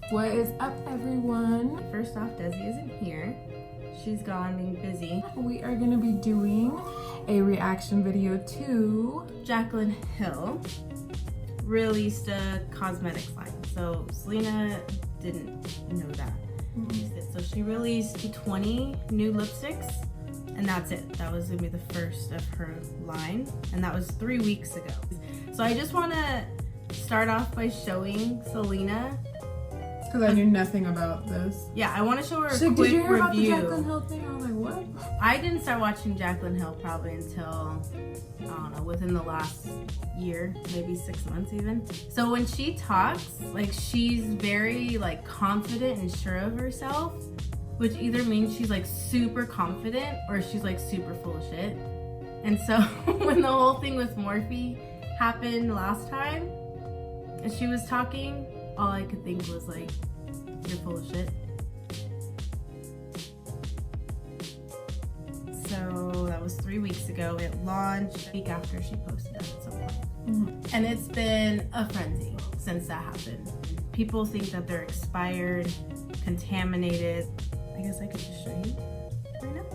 What is up, everyone? First off, Desi isn't here. She's gone being busy. We are going to be doing a reaction video to Jaclyn Hill released a cosmetics line. So Selena didn't know that. So she released 20 new lipsticks, and that's it. That was gonna be the first of her line, and that was 3 weeks ago. So I just want to start off by showing Selena, because I knew nothing about this. Yeah, I want to show her a She's like, quick did you hear review. about the Jaclyn Hill thing? I was like, what? I didn't start watching Jaclyn Hill probably until, I don't know, within the last year, maybe 6 months even. So when she talks, like, she's very like confident and sure of herself, which either means she's like super confident or she's like super full of shit. And so when the whole thing with Morphe happened last time and she was talking, all I could think was like, you're full of shit. So that was 3 weeks ago. It launched a week after she posted it at some point. And it's been a frenzy since that happened. People think that they're expired, contaminated. I guess I could just show you right now.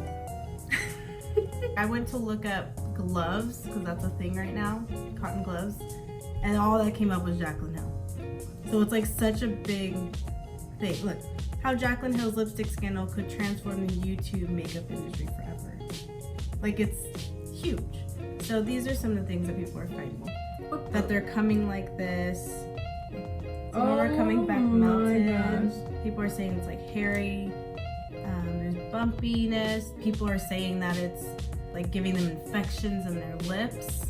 I went to look up gloves, because that's a thing right now, cotton gloves, and all that came up was Jaclyn Hill. So it's like such a big thing. Look, how Jaclyn Hill's lipstick scandal could transform the YouTube makeup industry forever. Like, it's huge. So these are some of the things that people are fighting. That they're coming like this. Some of them are coming back melted. People are saying it's like hairy. There's bumpiness. People are saying that it's like giving them infections in their lips.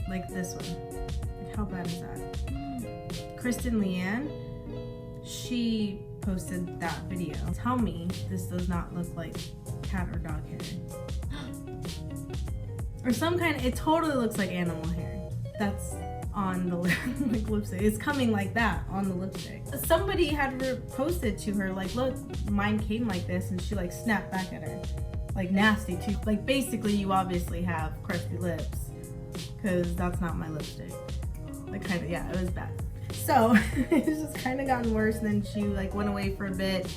Like this one. Like, how bad is that? Kristen Leanne, she posted that video. Tell me this does not look like cat or dog hair. Or some kind of, it totally looks like animal hair. That's on the like lipstick. It's coming like that on the lipstick. Somebody had posted to her like, look, mine came like this, and she like snapped back at her. Like nasty too. Like basically you obviously have crusty lips, because that's not my lipstick. Like kind of, yeah, it was bad. So it's just kind of gotten worse, and then she like went away for a bit.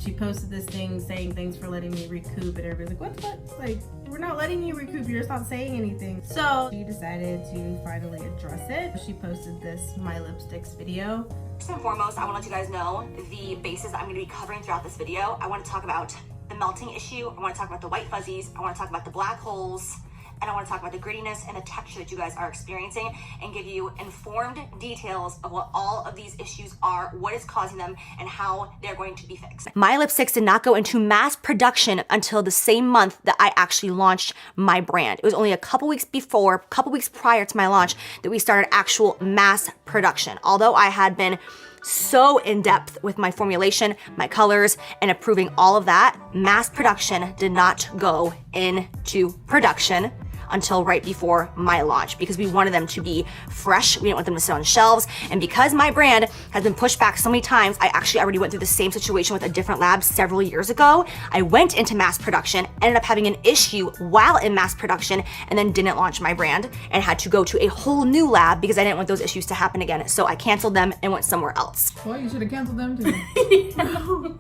She posted this thing saying thanks for letting me recoup, and everybody's like, what the fuck? Like, we're not letting you recoup, you're just not saying anything. So she decided to finally address it. She posted this My Lipsticks video. First and foremost, I want to let you guys know the bases I'm going to be covering throughout this video. I want to talk about the melting issue, I want to talk about the white fuzzies, I want to talk about the black holes, and I want to talk about the grittiness and the texture that you guys are experiencing, and give you informed details of what all of these issues are, what is causing them, and how they're going to be fixed. My lipsticks did not go into mass production until the same month that I actually launched my brand. It was only a couple weeks prior to my launch that we started actual mass production. Although I had been so in depth with my formulation, my colors, and approving all of that, mass production did not go into production until right before my launch, because we wanted them to be fresh. We didn't want them to sit on shelves. And because my brand has been pushed back so many times, I actually already went through the same situation with a different lab several years ago. I went into mass production, ended up having an issue while in mass production, and then didn't launch my brand and had to go to a whole new lab because I didn't want those issues to happen again. So I canceled them and went somewhere else. Well, you should have canceled them too.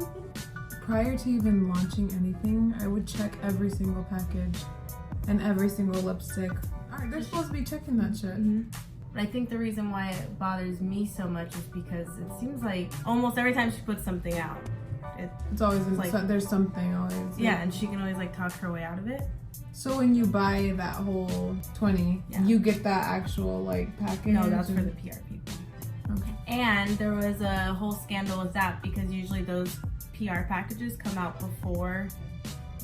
Prior to even launching anything, I would check every single package and every single lipstick. Alright, they're supposed to be checking that shit. But I think the reason why it bothers me so much is because it seems like almost every time she puts something out, it's always like, there's something always. Yeah, and she can always like talk her way out of it. So when you buy that whole 20, you get that actual like package? No, that's for the PR people. Okay. And there was a whole scandal with that, because usually those PR packages come out before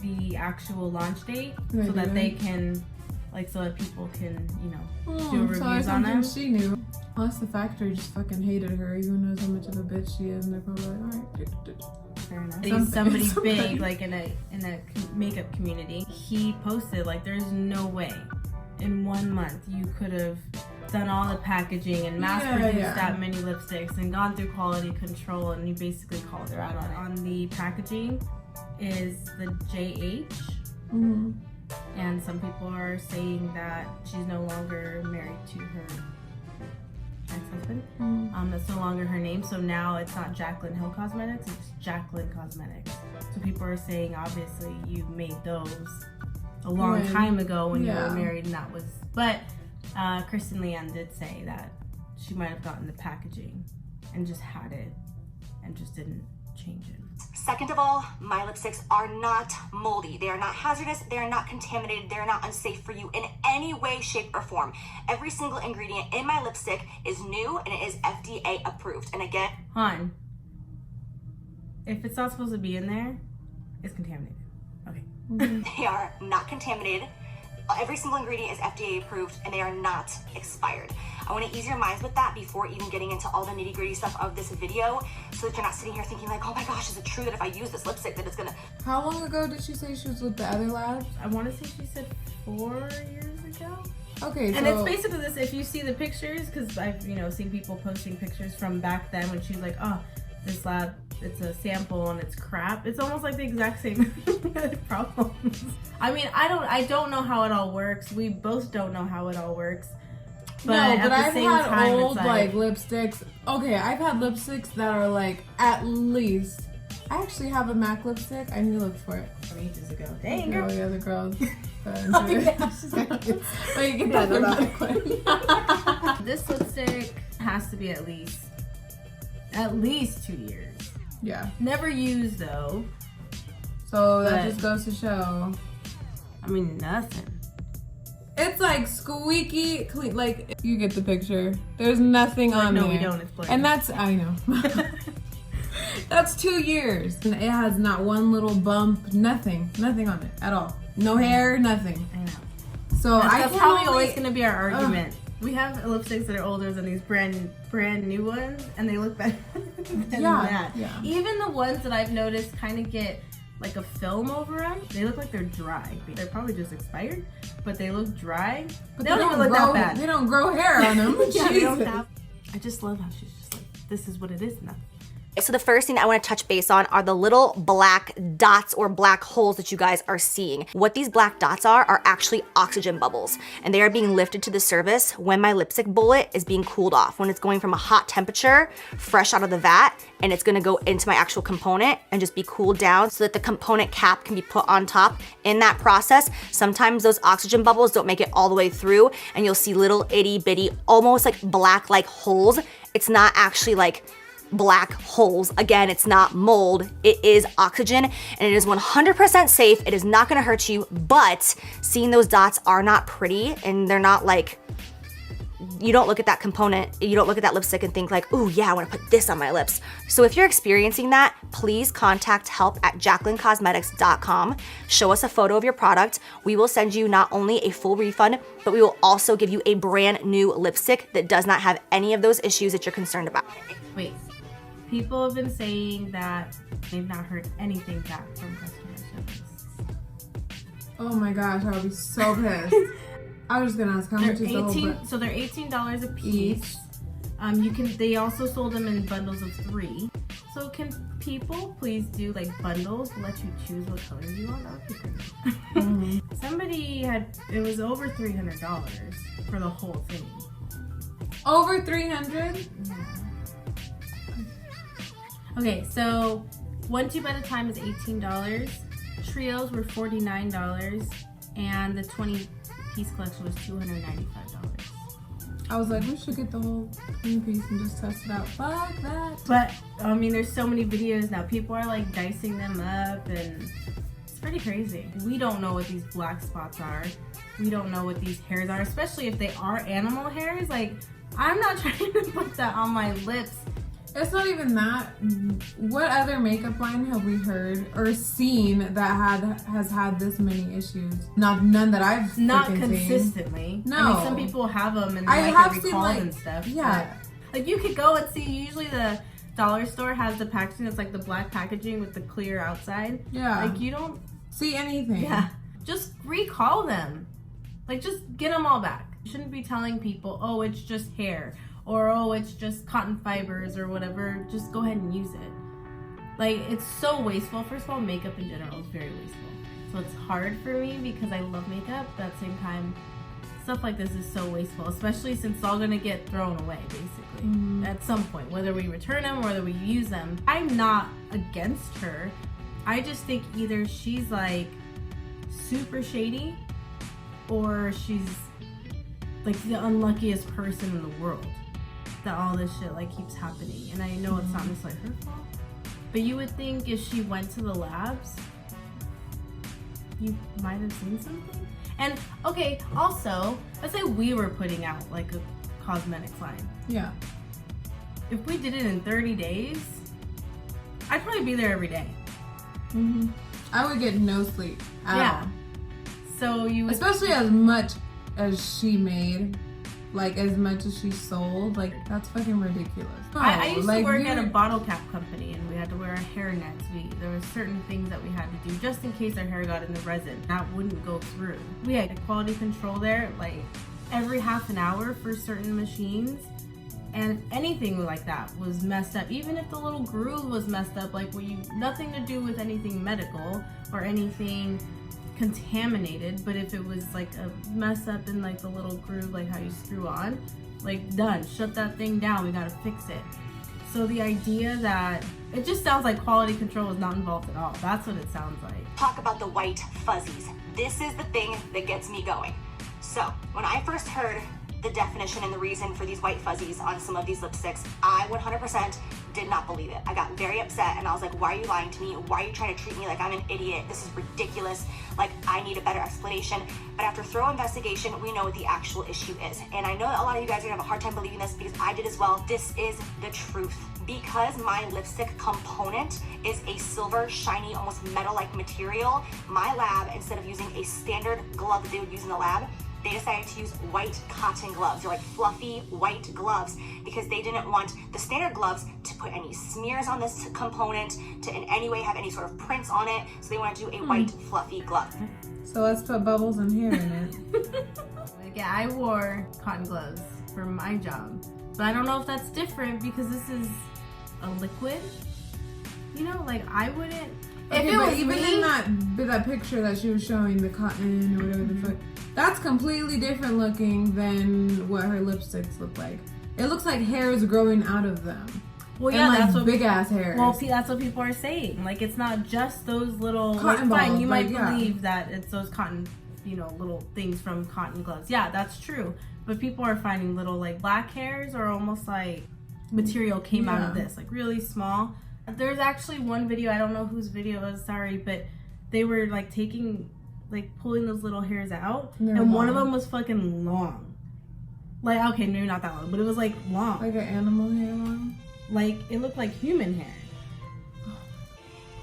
the actual launch date, so that they can, like, so that people can, you know, do reviews on them. She knew. Unless the factory just fucking hated her, who knows how much of a bitch she is, and they're probably like, alright. Fair enough. Somebody big, like in a makeup community, he posted like, there's no way in 1 month you could have done all the packaging and mass produced that many lipsticks and gone through quality control, and he basically called her out on it. On the packaging is the JH, and some people are saying that she's no longer married to her ex-husband. That's no longer her name, so now it's not Jaclyn Hill Cosmetics, it's Jaclyn Cosmetics. So people are saying, obviously, you made those a long time ago when you were married, and that was... But Kristen Leanne did say that she might have gotten the packaging and just had it and just didn't change it. Second of all, my lipsticks are not moldy. They are not hazardous. They are not contaminated. They are not unsafe for you in any way, shape, or form. Every single ingredient in my lipstick is new and it is FDA approved. And again, Han, if it's not supposed to be in there, it's contaminated. Okay. They are not contaminated. Every single ingredient is FDA approved and they are not expired. I want to ease your minds with that before even getting into all the nitty gritty stuff of this video, so that you're not sitting here thinking like, oh my gosh, is it true that if I use this lipstick that it's gonna... How long ago did she say she was with the other lad? I want to say she said 4 years ago. Okay, and so... it's basically this, if you see the pictures, because I've, seen people posting pictures from back then when she's like, oh, this lab, it's a sample and it's crap. It's almost like the exact same problems. I mean, I don't know how it all works. We both don't know how it all works. But I've had old like lipsticks. Okay, I've had lipsticks that are like at least... I actually have a MAC lipstick. I need to look for it. From ages ago. Dang, girl. Oh yeah, the girls. This lipstick has to be at least 2 years. Yeah. Never used though. So that just goes to show. I mean, nothing. It's like squeaky clean. Like, you get the picture. There's nothing on there. No, we don't. It's blurry. And that's, I know. That's 2 years. And it has not one little bump, nothing on it at all. No hair, nothing. I know. So that's probably always going to be our argument. We have lipsticks that are older than these brand new ones, and they look better than that. Yeah. Even the ones that I've noticed kind of get like a film over them. They look like they're dry. They're probably just expired, but they look dry. But they don't even look that bad. They don't grow hair on them. Yeah, they don't have. I just love how she's just like, this is what it is now. So the first thing I want to touch base on are the little black dots or black holes that you guys are seeing. What these black dots are actually oxygen bubbles, and they are being lifted to the surface when my lipstick bullet is being cooled off, when it's going from a hot temperature, fresh out of the vat, and it's gonna go into my actual component and just be cooled down so that the component cap can be put on top. In that process, sometimes those oxygen bubbles don't make it all the way through, and you'll see little itty bitty, almost like black-like holes. It's not actually like black holes. Again, it's not mold, it is oxygen, and it is 100% safe. It is not gonna hurt you, but seeing those dots are not pretty, and they're not like, you don't look at that component, you don't look at that lipstick and think like, ooh yeah, I wanna put this on my lips. So if you're experiencing that, please contact help@jaclyncosmetics.com. Show us a photo of your product. We will send you not only a full refund, but we will also give you a brand new lipstick that does not have any of those issues that you're concerned about. Wait. People have been saying that they've not heard anything back from customer service. Oh my gosh, I would be so pissed. I was just gonna ask how much is the whole book? So they're $18 a piece. They also sold them in bundles of 3. So can people please do like bundles to let you choose what colors you want? That would be great. Somebody it was over $300 for the whole thing. Over 300? Yeah. Okay, so 1 tube at a time is $18. Trios were $49, and the 20-piece collection was $295. I was like, we should get the whole 20-piece and just test it out. Fuck that. But I mean, there's so many videos now. People are like dicing them up, and it's pretty crazy. We don't know what these black spots are. We don't know what these hairs are, especially if they are animal hairs. Like, I'm not trying to put that on my lips. It's not even that. What other makeup line have we heard or seen that has had this many issues? None that I've not consistently. Seen. No, I mean, some people have them and they like recall and stuff. Yeah, like you could go and see. Usually the dollar store has the packaging. It's like the black packaging with the clear outside. Yeah, like you don't see anything. Yeah, just recall them. Like just get them all back. You shouldn't be telling people, oh, it's just hair. Or, oh, it's just cotton fibers or whatever. Just go ahead and use it. Like, it's so wasteful. First of all, makeup in general is very wasteful. So it's hard for me because I love makeup, but at the same time, Stuff like this is so wasteful, especially since it's all gonna get thrown away, basically, at some point, whether we return them or whether we use them. I'm not against her. I just think either she's like super shady or she's like the unluckiest person in the world that all this shit like keeps happening. And I know it's not necessarily her fault, but you would think if she went to the labs, you might have seen something. And okay, also, let's say we were putting out like a cosmetics line. Yeah. If we did it in 30 days, I'd probably be there every day. I would get no sleep at all. So you would, especially as much as she made, like as much as she sold, like that's fucking ridiculous. I used like, to work at a bottle cap company, and we had to wear a hair nets. There were certain things that we had to do just in case our hair got in the resin. That wouldn't go through. We had quality control there, like every half an hour for certain machines. And if anything like that was messed up, even if the little groove was messed up, like nothing to do with anything medical or anything contaminated, but if it was like a mess up in like the little groove, like how you screw on, like done, shut that thing down, we gotta fix it. So the idea that it just sounds like quality control is not involved at all. That's what it sounds like. Talk about the white fuzzies. This is the thing that gets me going. So when I first heard the definition and the reason for these white fuzzies on some of these lipsticks, I 100% did not believe it. I got very upset and I was like, why are you lying to me? Why are you trying to treat me like I'm an idiot? This is ridiculous. Like, I need a better explanation. But after thorough investigation, we know what the actual issue is. And I know that a lot of you guys are gonna have a hard time believing this because I did as well. This is the truth. Because my lipstick component is a silver, shiny, almost metal-like material, my lab, instead of using a standard glove that they would use in the lab, they decided to use white cotton gloves. They're like fluffy white gloves because they didn't want the standard gloves to put any smears on this component, to in any way have any sort of prints on it. So they wanted to do a white fluffy glove. So let's put bubbles and hair in it. Like, yeah, I wore cotton gloves for my job, but I don't know if that's different because this is a liquid. You know, like I wouldn't. Okay, but even in that picture that she was showing, the cotton or whatever the fuck, that's completely different looking than what her lipsticks look like. It looks like hair is growing out of them. Well, yeah, like that's what big ass hairs. Well, that's what people are saying. Like, it's not just those little cotton like, fine, balls, you might like, believe that it's those cotton, you know, little things from cotton gloves. Yeah, that's true. But people are finding little like black hairs or almost like material came out of this, like really small. There's actually one video, I don't know whose video it was, sorry, but they were like pulling those little hairs out, and one of them was fucking long. Like, okay, maybe not that long, but it was like long. Like an animal hair long? Like, it looked like human hair.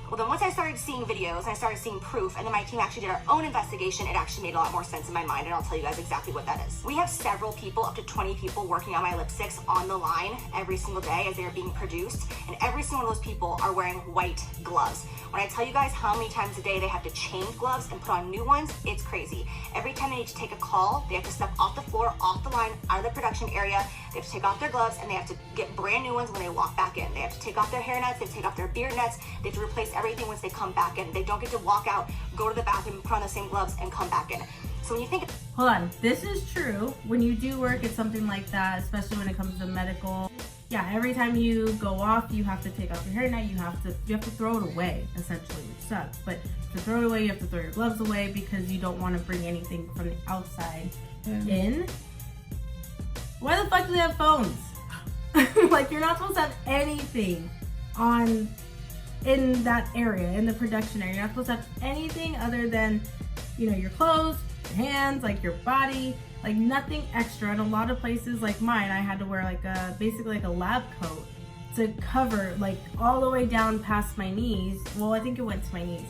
Well, then once I started seeing videos and I started seeing proof, and then my team actually did our own investigation, it actually made a lot more sense in my mind, and I'll tell you guys exactly what that is. We have several people, up to 20 people, working on my lipsticks on the line every single day as they're being produced, and every single one of those people are wearing white gloves. When I tell you guys how many times a day they have to change gloves and put on new ones, it's crazy. Every time they need to take a call, they have to step off the floor, off the line, out of the production area, they have to take off their gloves, and they have to get brand new ones when they walk back in. They have to take off their hair nets, they have to take off their beard nets, they have to replace everything once they come back in. They don't get to walk out, go to the bathroom, put on the same gloves, and come back in. So when you think... Hold on, this is true. When you do work at something like that, especially when it comes to medical, yeah, every time you go off, you have to take off your hairnet, you have to throw it away, essentially, which sucks. But to throw it away, you have to throw your gloves away because you don't want to bring anything from the outside in. Why the fuck do they have phones? Like, you're not supposed to have anything in that area, in the production area. You're not supposed to have anything other than, you know, your clothes, your hands, like your body, like nothing extra. In a lot of places like mine, I had to wear like basically like a lab coat to cover like all the way down past my knees. Well, I think it went to my knees,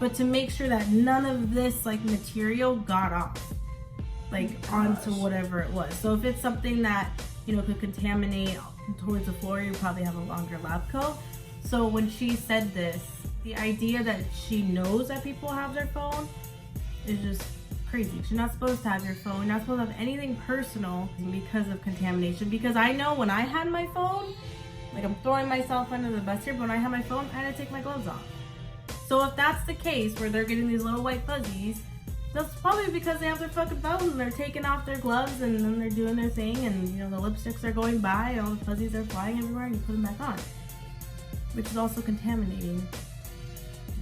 but to make sure that none of this like material got off, like onto whatever it was. So if it's something that, you know, could contaminate towards the floor, you probably have a longer lab coat. So when she said this, the idea that she knows that people have their phone is just crazy. You're not supposed to have your phone. You're not supposed to have anything personal because of contamination. Because I know when I had my phone, like I'm throwing myself under the bus here, but when I had my phone, I had to take my gloves off. So if that's the case where they're getting these little white fuzzies, That's probably because they have their fucking phone and they're taking off their gloves and then they're doing their thing and, you know, the lipsticks are going by and all the fuzzies are flying everywhere and you put them back on. Which is also contaminating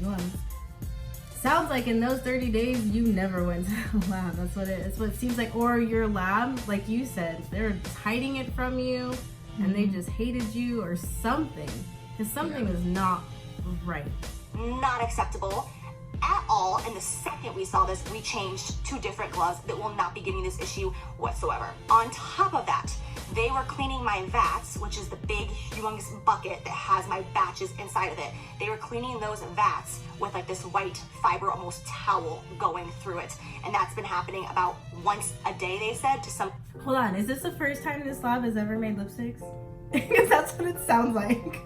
gloves. Sounds like in those 30 days you never went to the lab. That's what it seems like. Or your lab, like you said, they're hiding it from you and they just hated you or something. Because something is not right. Not acceptable at all. And the second we saw this, we changed 2 different gloves that will not be giving this issue whatsoever. On top of that, they were cleaning my vats, which is the big, humongous bucket that has my batches inside of it. They were cleaning those vats with like this white fiber, almost towel going through it. And that's been happening about once a day, they said, to some. Hold on, is this the first time this lab has ever made lipsticks? Because that's what it sounds like.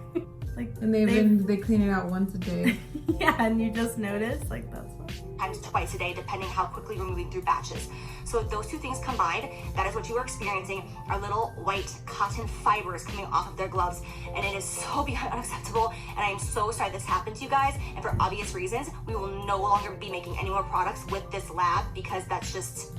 Like, And they clean it out once a day. Yeah, and you just noticed, like, that's what. Times twice a day, depending how quickly we're moving through batches. So those 2 things combined, that is what you are experiencing, are little white cotton fibers coming off of their gloves. And it is so beyond unacceptable. And I am so sorry this happened to you guys. And for obvious reasons, we will no longer be making any more products with this lab because that's just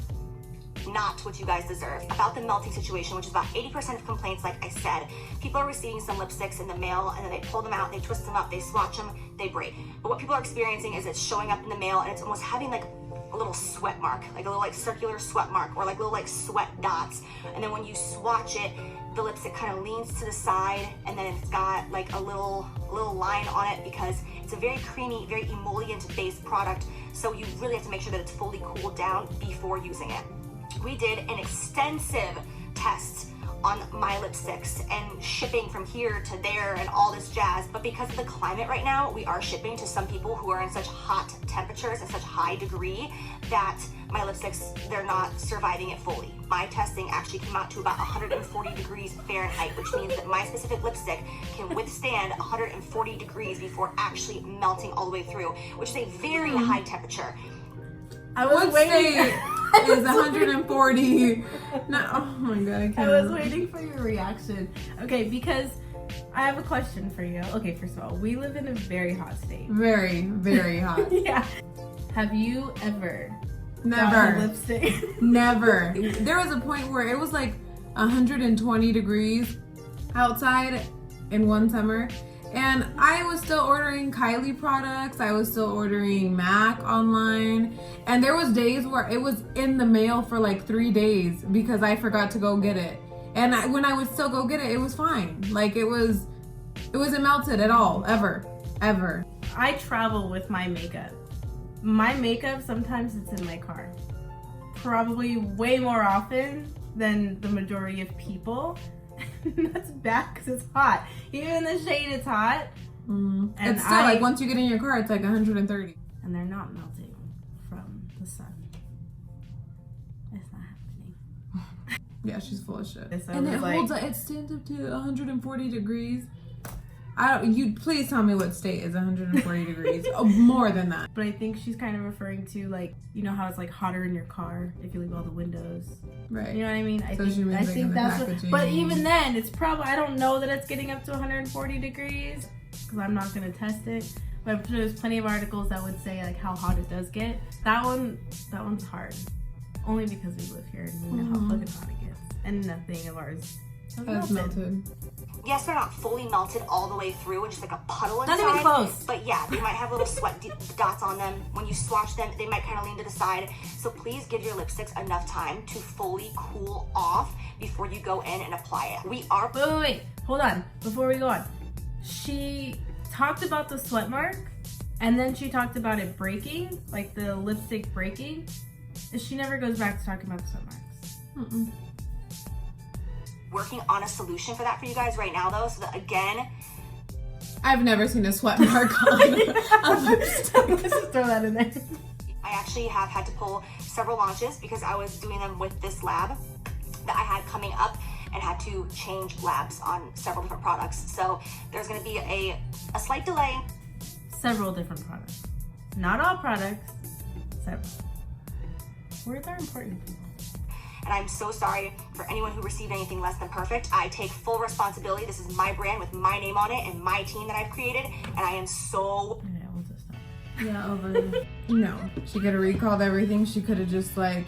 not what you guys deserve. About the melting situation, which is about 80% of complaints, like I said, people are receiving some lipsticks in the mail and then they pull them out, they twist them up, they swatch them, they break. But what people are experiencing is it's showing up in the mail and it's almost having like a little sweat mark, like a little like circular sweat mark or like little like sweat dots. And then when you swatch it, the lipstick kind of leans to the side and then it's got like a little line on it because it's a very creamy, very emollient based product. So you really have to make sure that it's fully cooled down before using it. We did an extensive test on my lipsticks and shipping from here to there and all this jazz. But because of the climate right now, we are shipping to some people who are in such hot temperatures and such high degree that my lipsticks, they're not surviving it fully. My testing actually came out to about 140 degrees Fahrenheit, which means that my specific lipstick can withstand 140 degrees before actually melting all the way through, which is a very high temperature. I was waiting. Is 140. No, oh my god, I can't. I was waiting for your reaction. Okay, because I have a question for you. Okay, first of all, we live in a very hot state. Very, very hot. Yeah. Have you ever Never. gotten lipstick? Never. There was a point where it was like 120 degrees outside in one summer. And I was still ordering Kylie products. I was still ordering MAC online. And there was days where it was in the mail for like 3 days because I forgot to go get it. And when I would still go get it, it was fine. Like it wasn't melted at all, ever. I travel with my makeup. My makeup, sometimes it's in my car. Probably way more often than the majority of people. That's bad because it's hot. Even in the shade, it's hot. And it's still like once you get in your car, it's like 130. And they're not melting from the sun. It's not happening. Yeah, she's full of shit. So and it holds up. It stands up to 140 degrees. You please tell me what state is 140 degrees. Oh, more than that. But I think she's kind of referring to like, you know how it's like hotter in your car if you leave all the windows. Right. You know what I mean? I So think that's what, but even then it's probably, I don't know that it's getting up to 140 degrees because I'm not going to test it. But there's plenty of articles that would say like how hot it does get. That one's hard. Only because we live here and we know how fucking hot it gets. And nothing of ours has melted. Yes, they're not fully melted all the way through and just like a puddle inside. Not even close. But yeah, they might have little sweat dots on them. When you swatch them, they might kind of lean to the side. So please give your lipsticks enough time to fully cool off before you go in and apply it. We are... Wait. Hold on. Before we go on. She talked about the sweat mark and then she talked about it breaking, like the lipstick breaking. And she never goes back to talking about the sweat marks. Working on a solution for that for you guys right now though, so that again, I've never seen a sweat mark on a lipstick. Let's just throw that in there. I actually have had to pull several launches because I was doing them with this lab that I had coming up and had to change labs on several different products. So there's going to be a slight delay. Several different products. Not all products, several. Words are important, people. And I'm so sorry for anyone who received anything less than perfect. I take full responsibility. This is my brand with my name on it and my team that I've created. And I am so... Okay, we'll just stop. Yeah, over. No, she could have recalled everything. She could have just like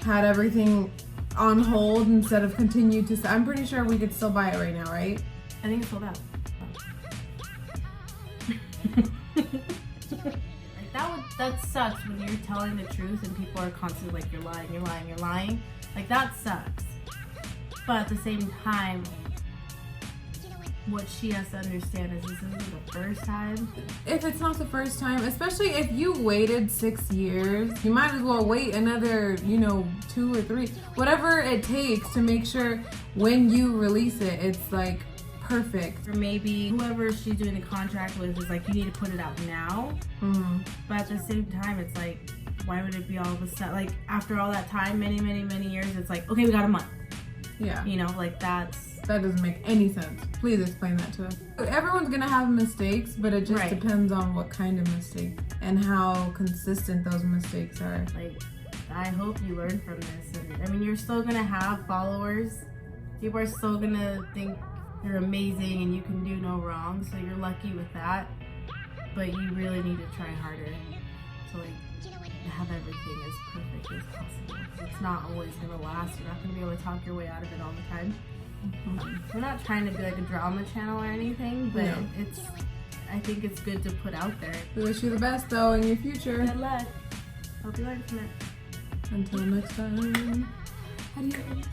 had everything on hold instead of continue to. I'm pretty sure we could still buy it right now, right? I think it's sold out. Like that sucks when you're telling the truth and people are constantly like, you're lying, you're lying, you're lying. Like that sucks. But at the same time, what she has to understand is this isn't the first time. If it's not the first time, especially if you waited 6 years, you might as well wait another, 2 or 3, whatever it takes to make sure when you release it, it's like perfect. Or maybe whoever she's doing the contract with is like, you need to put it out now. Mm-hmm. But at the same time, it's like, why would it be all of a sudden? Like after all that time, many, many, many years, it's like, okay, we got a month. Yeah. Like that doesn't make any sense. Please explain that to us. Everyone's gonna have mistakes, but it just depends on what kind of mistake and how consistent those mistakes are. Like, I hope you learn from this. And I mean, you're still gonna have followers. People are still gonna think you're amazing and you can do no wrong. So you're lucky with that. But you really need to try harder to have everything as perfect as possible. It's not always gonna last. You're not gonna be able to talk your way out of it all the time. Mm-hmm. We're not trying to be like a drama channel or anything, but I think it's good to put out there. We wish you the best though in your future. Good luck. Hope you learn from it. Until next time. Adios.